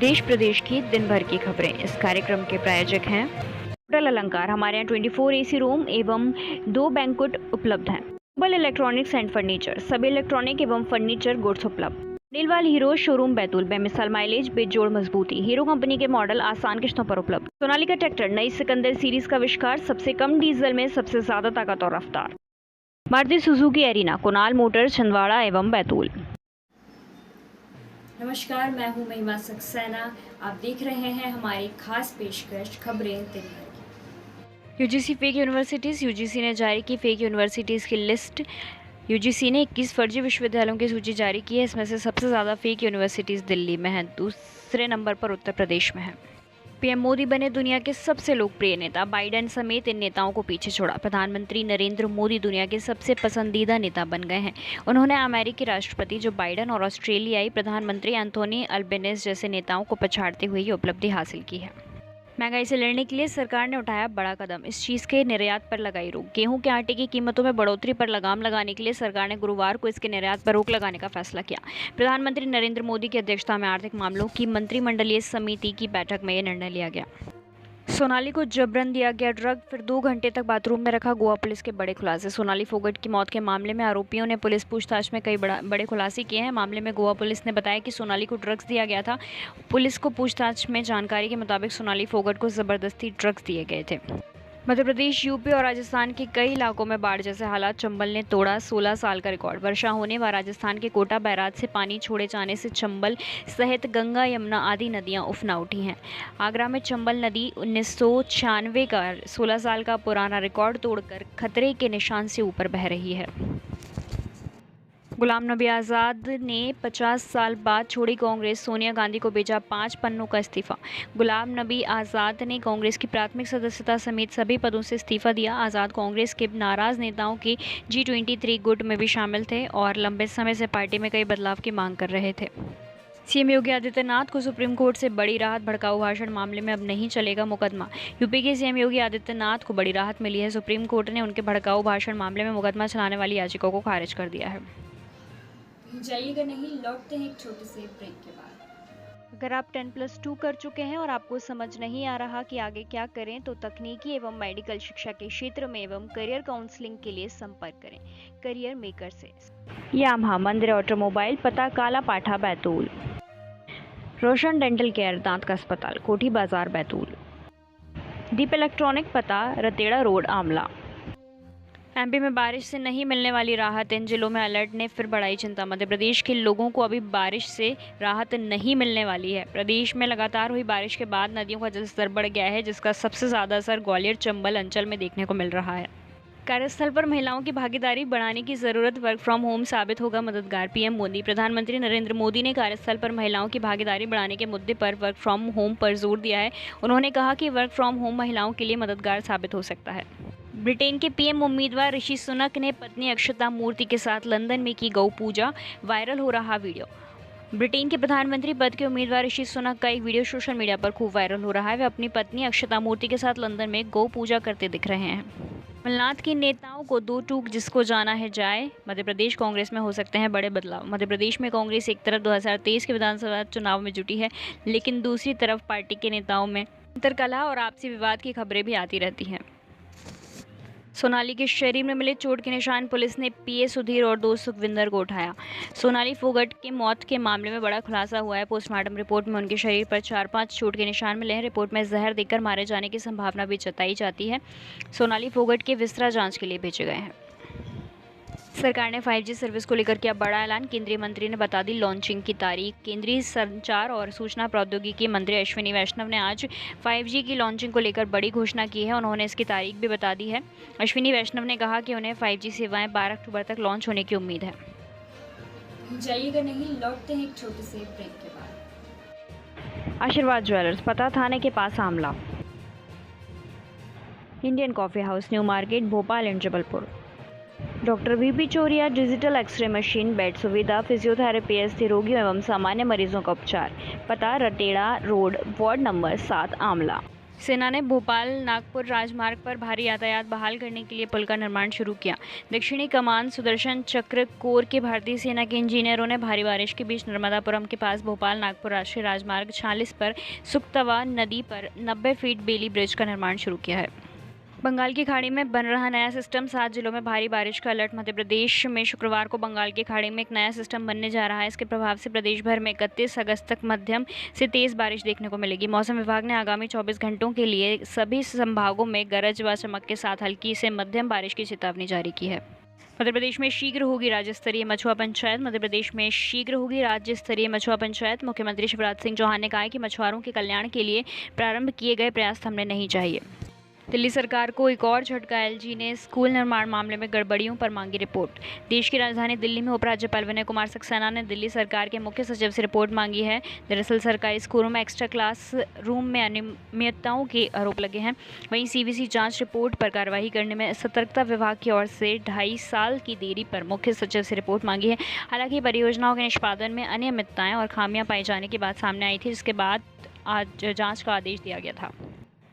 देश प्रदेश की दिन भर की खबरें। इस कार्यक्रम के प्रायोजक हैं होटल अलंकार। हमारे यहाँ 24 एसी रूम एवं 2 बैंक्वेट उपलब्ध हैं। ग्लोबल इलेक्ट्रॉनिक्स एंड फर्नीचर, सभी इलेक्ट्रॉनिक एवं फर्नीचर गुड्स उपलब्ध। नीलवाल हीरो शोरूम बैतूल, बेमिसाल माइलेज, बेजोड़ मजबूती। हीरो कंपनी के मॉडल आसान किस्तों पर उपलब्ध। सोनालिका ट्रैक्टर, नई सिकंदर सीरीज का आविष्कार, सबसे कम डीजल में सबसे ज्यादा ताकत और रफ्तार। Maruti Suzuki arena, Kunal Motors, Chhindwara एवं बैतूल। नमस्कार, मैं हूं महिमा सक्सेना। आप देख रहे हैं हमारी खास पेशकश खबरें दिन भर की। यूजीसी फेक यूनिवर्सिटीज़, यूजीसी ने जारी की फेक यूनिवर्सिटीज़ की लिस्ट। यूजीसी ने 21 फर्जी विश्वविद्यालयों की सूची जारी की है। इसमें से सबसे ज़्यादा फेक यूनिवर्सिटीज़ दिल्ली में हैं, दूसरे नंबर पर उत्तर प्रदेश में है। पीएम मोदी बने दुनिया के सबसे लोकप्रिय नेता, बाइडेन समेत इन नेताओं को पीछे छोड़ा। प्रधानमंत्री नरेंद्र मोदी दुनिया के सबसे पसंदीदा नेता बन गए हैं। उन्होंने अमेरिकी राष्ट्रपति जो बाइडेन और ऑस्ट्रेलियाई प्रधानमंत्री एंथोनी अल्बेनीज़ जैसे नेताओं को पछाड़ते हुए ये उपलब्धि हासिल की है। महंगाई से लड़ने के लिए सरकार ने उठाया बड़ा कदम, इस चीज़ के निर्यात पर लगाई रोक। गेहूं के आटे की कीमतों में बढ़ोतरी पर लगाम लगाने के लिए सरकार ने गुरुवार को इसके निर्यात पर रोक लगाने का फैसला किया। प्रधानमंत्री नरेंद्र मोदी की अध्यक्षता में आर्थिक मामलों की मंत्रिमंडलीय समिति की बैठक में यह निर्णय लिया गया। सोनाली को जबरन दिया गया ड्रग, फिर 2 घंटे तक बाथरूम में रखा। गोवा पुलिस के बड़े खुलासे। सोनाली फोगट की मौत के मामले में आरोपियों ने पुलिस पूछताछ में कई बड़े खुलासे किए हैं। मामले में गोवा पुलिस ने बताया कि सोनाली को ड्रग्स दिया गया था। पुलिस को पूछताछ में जानकारी के मुताबिक सोनाली फोगट को जबरदस्ती ड्रग्स दिए गए थे। मध्य प्रदेश, यूपी और राजस्थान के कई इलाकों में बाढ़ जैसे हालात। चंबल ने तोड़ा 16 साल का रिकॉर्ड। वर्षा होने व राजस्थान के कोटा बैराज से पानी छोड़े जाने से चंबल सहित गंगा, यमुना आदि नदियां उफना उठी हैं। आगरा में चंबल नदी 1996 का 16 साल का पुराना रिकॉर्ड तोड़कर खतरे के निशान से ऊपर बह रही है। गुलाम नबी आज़ाद ने 50 साल बाद छोड़ी कांग्रेस, सोनिया गांधी को भेजा 5 पन्नों का इस्तीफा। गुलाम नबी आज़ाद ने कांग्रेस की प्राथमिक सदस्यता समेत सभी पदों से इस्तीफा दिया। आज़ाद कांग्रेस के नाराज नेताओं की G23 गुट में भी शामिल थे और लंबे समय से पार्टी में कई बदलाव की मांग कर रहे थे। सीएम योगी आदित्यनाथ को सुप्रीम कोर्ट से बड़ी राहत। भड़काऊ भाषण मामले में अब नहीं चलेगा मुकदमा। यूपी के सीएम योगी आदित्यनाथ को बड़ी राहत मिली है। सुप्रीम कोर्ट ने उनके भड़काऊ भाषण मामले में मुकदमा चलाने वाली याचिका को खारिज कर दिया है। जाइएगा नहीं, लौटते हैं एक छोटे से ब्रेक के बाद। अगर आप 10+2 कर चुके हैं और आपको समझ नहीं आ रहा कि आगे क्या करें, तो तकनीकी एवं मेडिकल शिक्षा के क्षेत्र में एवं करियर काउंसलिंग के लिए संपर्क करें करियर मेकर से। यामाहा मंदिर ऑटोमोबाइल, पता काला पाठा बैतूल। रोशन डेंटल केयर, दांत का अस्पताल, कोठी बाजार बैतूल। दीप इलेक्ट्रॉनिक, पता रतेड़ा रोड आमला। एमपी में बारिश से नहीं मिलने वाली राहत, इन जिलों में अलर्ट ने फिर बढ़ाई चिंता। मध्य प्रदेश के लोगों को अभी बारिश से राहत नहीं मिलने वाली है। प्रदेश में लगातार हुई बारिश के बाद नदियों का जलस्तर बढ़ गया है, जिसका सबसे ज़्यादा असर ग्वालियर चंबल अंचल में देखने को मिल रहा है। कार्यस्थल पर महिलाओं की भागीदारी बढ़ाने की जरूरत, वर्क फ्रॉम होम साबित होगा मददगार। पीएम मोदी। प्रधानमंत्री नरेंद्र मोदी ने कार्यस्थल पर महिलाओं की भागीदारी बढ़ाने के मुद्दे पर वर्क फ्रॉम होम पर जोर दिया है। उन्होंने कहा कि वर्क फ्रॉम होम महिलाओं के लिए मददगार साबित हो सकता है। ब्रिटेन के पीएम उम्मीदवार ऋषि सुनक ने पत्नी अक्षता मूर्ति के साथ लंदन में की गौ पूजा, वायरल हो रहा वीडियो। ब्रिटेन के प्रधानमंत्री पद के उम्मीदवार ऋषि सुनक का एक वीडियो सोशल मीडिया पर खूब वायरल हो रहा है। वे अपनी पत्नी अक्षता मूर्ति के साथ लंदन में गौ पूजा करते दिख रहे हैं। कमलनाथ की नेताओं को 2 टूक, जिसको जाना है जाए। मध्य प्रदेश कांग्रेस में हो सकते हैं बड़े बदलाव। मध्य प्रदेश में कांग्रेस एक तरफ 2023 के विधानसभा चुनाव में जुटी है, लेकिन दूसरी तरफ पार्टी के नेताओं में अंतर्कलह और आपसी विवाद की खबरें भी आती रहती हैं। सोनाली के शरीर में मिले चोट के निशान, पुलिस ने पीए सुधीर और 2 सुखविंदर को उठाया। सोनाली फोगट के मौत के मामले में बड़ा खुलासा हुआ है। पोस्टमार्टम रिपोर्ट में उनके शरीर पर 4-5 चोट के निशान मिले हैं। रिपोर्ट में जहर देकर मारे जाने की संभावना भी जताई जाती है। सोनाली फोगट के विस्तृत जांच के लिए भेजे गए हैं। सरकार ने 5G सर्विस को लेकर किया बड़ा ऐलान। केंद्रीय मंत्री ने बता दी लॉन्चिंग की तारीख। केंद्रीय संचार और सूचना प्रौद्योगिकी मंत्री अश्विनी वैष्णव ने आज 5G की लॉन्चिंग को लेकर बड़ी घोषणा की है। उन्होंने इसकी तारीख भी बता दी है। अश्विनी वैष्णव ने कहा कि उन्हें 5G सेवाएं 12 अक्टूबर तक लॉन्च होने की उम्मीद है। जाइएगा नहीं, लौटते हैं एक छोटे से ब्रेक के बाद। आशीर्वाद ज्वेलर्स, पता थाने के पास Amla. Indian coffee house, new market, Bhopal and Jabalpur. Doctor VP Choriya, digital x-ray machine, bed सुविधा, फिजियोथेरेपी, अस्थि रोगियों एवं सामान्य मरीजों का उपचार, पता Rateda road, ward number 7 Amla. सेना ने भोपाल नागपुर राजमार्ग पर भारी यातायात बहाल करने के लिए पुल का निर्माण शुरू किया। दक्षिणी कमान सुदर्शन चक्र कोर के भारतीय सेना के इंजीनियरों ने भारी बारिश के बीच नर्मदापुरम के पास भोपाल नागपुर राष्ट्रीय राजमार्ग 46 पर सुक्तवा नदी पर 90 फीट बेली ब्रिज का निर्माण शुरू किया है। बंगाल की खाड़ी में बन रहा नया सिस्टम, 7 जिलों में भारी बारिश का अलर्ट। मध्य प्रदेश में शुक्रवार को बंगाल की खाड़ी में एक नया सिस्टम बनने जा रहा है। इसके प्रभाव से प्रदेश भर में 31 अगस्त तक मध्यम से तेज बारिश देखने को मिलेगी। मौसम विभाग ने आगामी 24 घंटों के लिए सभी संभागों में गरज व चमक के साथ हल्की से मध्यम बारिश की चेतावनी जारी की है। मध्य प्रदेश में शीघ्र होगी राज्य स्तरीय मछुआ पंचायत। मध्य प्रदेश में शीघ्र होगी राज्य स्तरीय मछुआ पंचायत। मुख्यमंत्री शिवराज सिंह चौहान ने कहा है कि मछुआरों के कल्याण के लिए प्रारंभ किए गए प्रयास थमने नहीं चाहिए। दिल्ली सरकार को एक और झटका, एलजी ने स्कूल निर्माण मामले में गड़बड़ियों पर मांगी रिपोर्ट। देश की राजधानी दिल्ली में उपराज्यपाल विनय कुमार सक्सेना ने दिल्ली सरकार के मुख्य सचिव से रिपोर्ट मांगी है। दरअसल सरकारी स्कूलों में एक्स्ट्रा क्लास रूम में अनियमितताओं के आरोप लगे हैं। वहीं सीवीसी जांच रिपोर्ट पर कार्रवाई करने में सतर्कता विभाग की ओर से 2.5 साल की देरी पर मुख्य सचिव से रिपोर्ट मांगी है। हालांकि परियोजनाओं के निष्पादन में अनियमितताएं और खामियां पाए जाने की बात सामने आई थी, जिसके बाद आज जाँच का आदेश दिया गया था।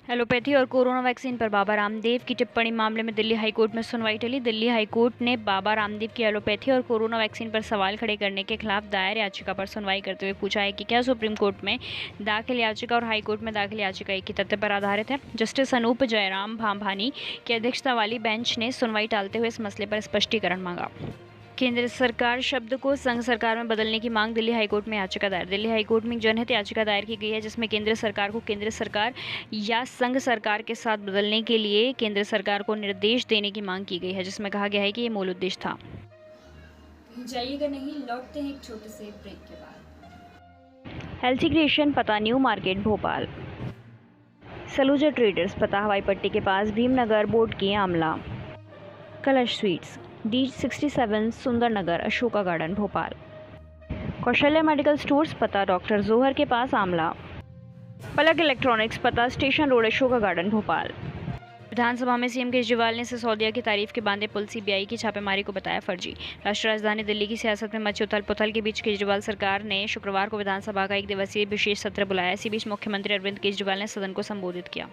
एलोपैथी और कोरोना वैक्सीन पर बाबा रामदेव की टिप्पणी मामले में दिल्ली हाईकोर्ट में सुनवाई टली। दिल्ली हाईकोर्ट ने बाबा रामदेव की एलोपैथी और कोरोना वैक्सीन पर सवाल खड़े करने के खिलाफ दायर याचिका पर सुनवाई करते हुए पूछा है कि क्या सुप्रीम कोर्ट में दाखिल याचिका और हाईकोर्ट में दाखिल याचिका एक ही तथ्य पर आधारित है। जस्टिस अनूप जयराम भांभानी की अध्यक्षता वाली बेंच ने सुनवाई टालते हुए इस मसले पर स्पष्टीकरण मांगा। केंद्र सरकार शब्द को संघ सरकार में बदलने की मांग, दिल्ली हाईकोर्ट में याचिका दायर। दिल्ली हाईकोर्ट में एक जनहित याचिका दायर की गई है, जिसमें केंद्र सरकार को केंद्र सरकार या संघ सरकार के साथ बदलने के लिए केंद्र सरकार को निर्देश देने की मांग की गई है, जिसमें कहा गया है कि ये मूल उद्देश्य था। जाइएगा नहीं, लौटते हैं एक छोटे से ब्रेक के बाद। हेल्थी क्रिएशन, पता new market Bhopal. Saluja traders, पता हवाई पट्टी के पास भीमनगर, बोर्ड की आमला। कलश sweets, D67 Sundar Nagar, Ashoka garden Bhopal. Kaushalya medical stores, पता डॉक्टर जोहर के पास आमला। पलक इलेक्ट्रॉनिक्स, पता station road, Ashoka garden Bhopal. विधानसभा में सीएम केजरीवाल ने सिसोदिया की तारीफ के बांधे पुल सीबीआई की छापेमारी को बताया फर्जी। राष्ट्रीय राजधानी दिल्ली की सियासत में मची उथल पुथल के बीच केजरीवाल सरकार ने शुक्रवार को विधानसभा का 1 दिवसीय विशेष सत्र बुलाया। इसी बीच मुख्यमंत्री अरविंद केजरीवाल ने सदन को संबोधित किया।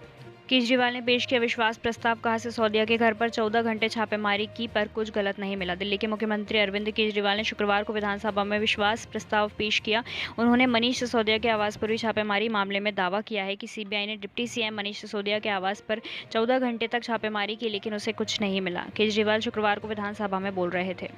केजरीवाल ने पेश किया विश्वास प्रस्ताव, कहा सिसोदिया के घर पर 14 घंटे छापेमारी की पर कुछ गलत नहीं मिला। दिल्ली के मुख्यमंत्री अरविंद केजरीवाल ने शुक्रवार को विधानसभा में विश्वास प्रस्ताव पेश किया। उन्होंने मनीष सिसोदिया के आवास पर हुई छापेमारी मामले में दावा किया है कि सीबीआई ने डिप्टी सीएम मनीष सिसोदिया के आवास पर 14 घंटे तक छापेमारी की, लेकिन उसे कुछ नहीं मिला। केजरीवाल शुक्रवार को विधानसभा में बोल रहे थे।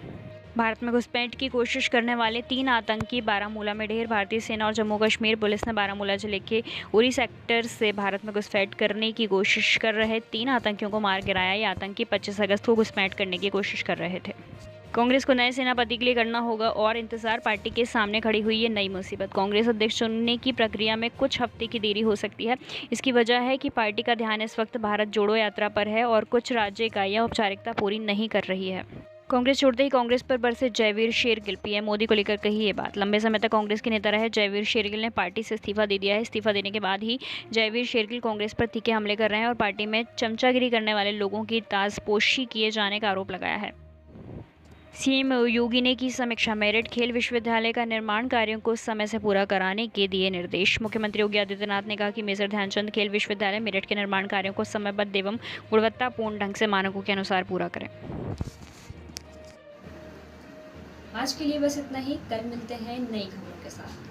भारत में घुसपैठ की कोशिश करने वाले 3 आतंकी बारामूला में ढेर। भारतीय सेना और जम्मू कश्मीर पुलिस ने बारामूला जिले के उरी सेक्टर से भारत में घुसपैठ करने की कोशिश कर रहे 3 आतंकियों को मार गिराया। ये आतंकी 25 अगस्त को घुसपैठ करने की कोशिश कर रहे थे। कांग्रेस को नए सेनापति के लिए करना होगा और इंतजार, पार्टी के सामने खड़ी हुई ये नई मुसीबत। कांग्रेस अध्यक्ष चुनने की प्रक्रिया में कुछ हफ्ते की देरी हो सकती है। इसकी वजह है कि पार्टी का ध्यान इस वक्त भारत जोड़ो यात्रा पर है और कुछ राज्य इकाइयां औपचारिकता पूरी नहीं कर रही है। कांग्रेस छोड़ते ही कांग्रेस पर बरसे जयवीर शेरगिल। पीएम मोदी को लेकर कही ये बात। लंबे समय तक कांग्रेस के नेता रहे जयवीर शेरगिल ने पार्टी से इस्तीफा दे दिया है। इस्तीफा देने के बाद ही जयवीर शेरगिल कांग्रेस पर तीखे हमले कर रहे हैं और पार्टी में चमचागिरी करने वाले लोगों की ताजपोशी किए जाने का आरोप लगाया है। सीएम योगी ने की समीक्षा, मेरठ खेल विश्वविद्यालय का निर्माण कार्यों को समय से पूरा कराने के दिए निर्देश। मुख्यमंत्री योगी आदित्यनाथ ने कहा कि मेजर ध्यानचंद खेल विश्वविद्यालय मेरठ के निर्माण कार्यों को समयबद्ध एवं गुणवत्तापूर्ण ढंग से मानकों के अनुसार पूरा करें। आज के लिए बस इतना ही, कल मिलते हैं नई खबरों के साथ।